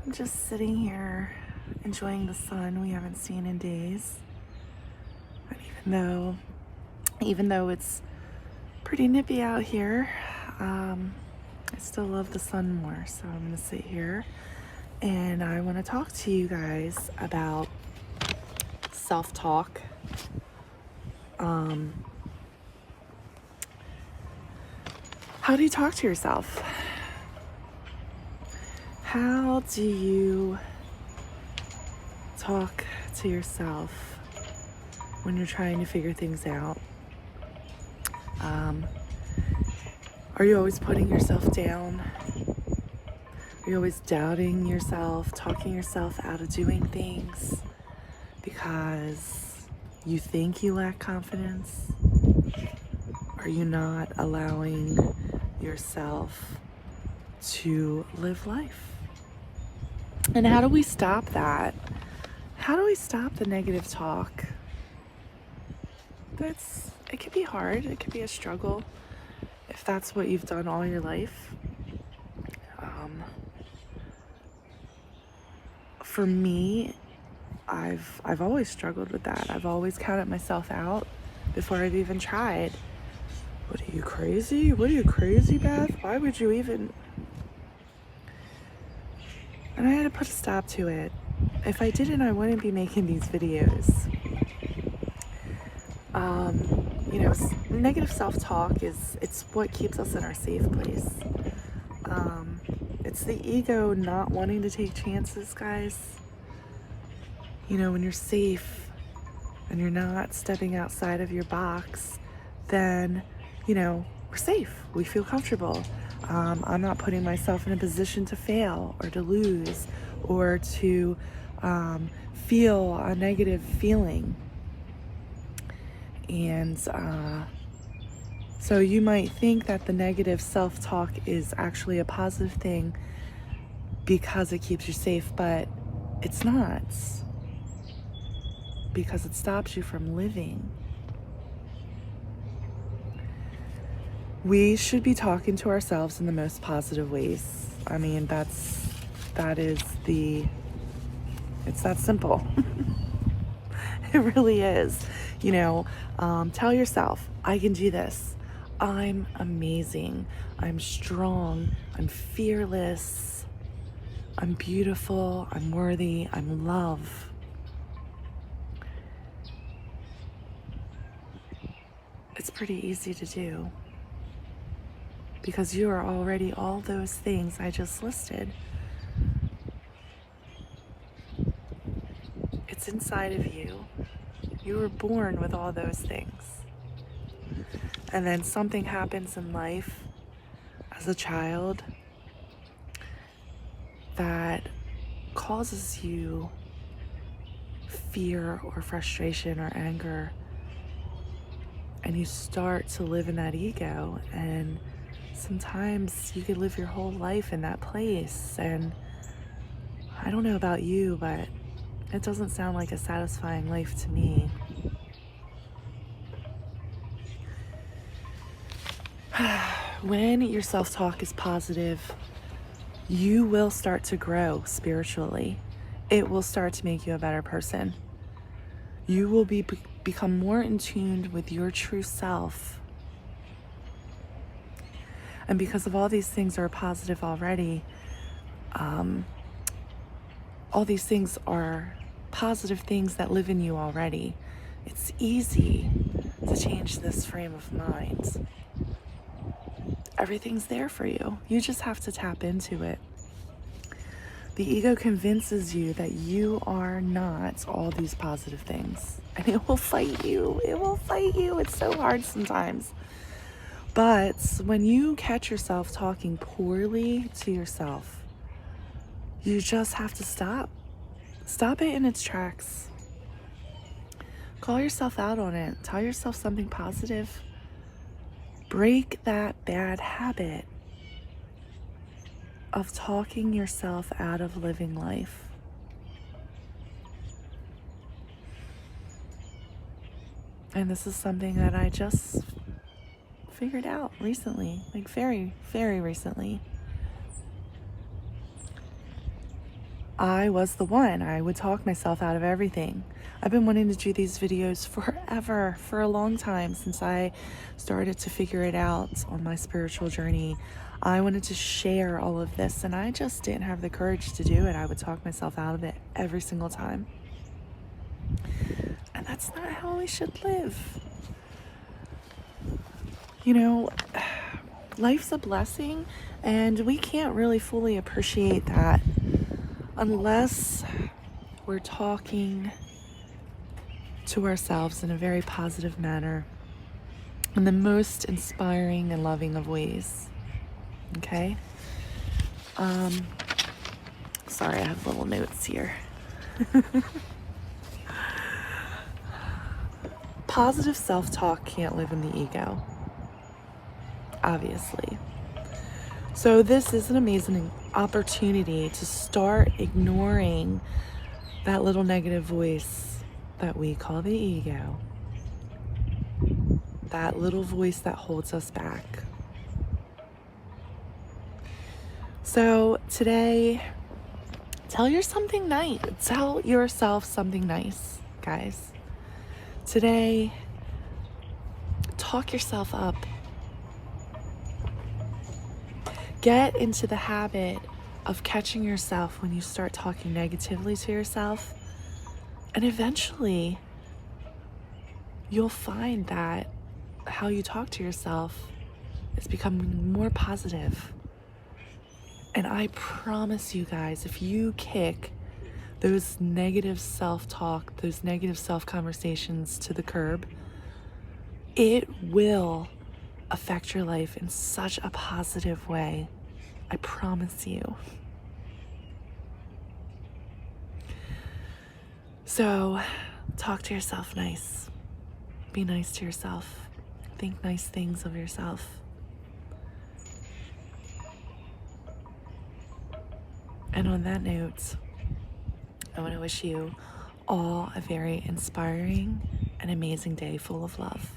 I'm just sitting here enjoying the sun we haven't seen in days. And even though it's pretty nippy out here, I still love the sun more. So I'm gonna sit here and I want to talk to you guys about self-talk. How do you talk to yourself? How do you talk to yourself when you're trying to figure things out? Are you always putting yourself down? Are you always doubting yourself, talking yourself out of doing things because you think you lack confidence? Are you not allowing yourself to live life? And how do we stop that? How do we stop the negative talk? It can be hard. It can be a struggle if that's what you've done all your life. For me, I've always struggled with that. I've always counted myself out before I've even tried. What are you, crazy? What are you, crazy, Beth? Why would you even? And I had to put a stop to it. If I didn't, I wouldn't be making these videos. Negative self-talk it's what keeps us in our safe place. It's the ego not wanting to take chances, guys. When you're safe and you're not stepping outside of your box, then, we're safe. We feel comfortable. I'm not putting myself in a position to fail or to lose or to feel a negative feeling. And so you might think that the negative self-talk is actually a positive thing because it keeps you safe, but it's not, because it stops you from living. We should be talking to ourselves in the most positive ways. I mean, it's that simple. It really is. Tell yourself, I can do this. I'm amazing. I'm strong. I'm fearless. I'm beautiful. I'm worthy. I'm love. It's pretty easy to do because you are already all those things I just listed. It's inside of you. You were born with all those things. And then something happens in life as a child that causes you fear or frustration or anger. And you start to live in that ego. And sometimes you could live your whole life in that place. And I don't know about you, but it doesn't sound like a satisfying life to me. When your self-talk is positive, you will start to grow spiritually. It will start to make you a better person. You will become more in tune with your true self. And because of all these things are positive already, all these things are positive things that live in you already. It's easy to change this frame of mind. Everything's there for you. You just have to tap into it. The ego convinces you that you are not all these positive things. And it will fight you. It will fight you. It's so hard sometimes. But when you catch yourself talking poorly to yourself, you just have to stop. Stop it in its tracks. Call yourself out on it. Tell yourself something positive. Break that bad habit of talking yourself out of living life. And this is something that I just figured out recently, like very, very recently. I was the one. I would talk myself out of everything. I've been wanting to do these videos forever, for a long time, since I started to figure it out on my spiritual journey. I wanted to share all of this, and I just didn't have the courage to do it. I would talk myself out of it every single time. And that's not how we should live. You know, life's a blessing, and we can't really fully appreciate that unless we're talking to ourselves in a very positive manner, in the most inspiring and loving of ways. Okay? Sorry, I have little notes here. Positive self-talk can't live in the ego, obviously. So this is an amazing opportunity to start ignoring that little negative voice that we call the ego. That little voice that holds us back. So today, tell yourself something nice, guys. Today, talk yourself up. Get into the habit of catching yourself when you start talking negatively to yourself. And eventually, you'll find that how you talk to yourself is becoming more positive. And I promise you guys, if you kick those negative self-talk, those negative self-conversations to the curb, it will affect your life in such a positive way. I promise you. So, talk to yourself nice. Be nice to yourself. Think nice things of yourself. And on that note, I want to wish you all a very inspiring and amazing day full of love.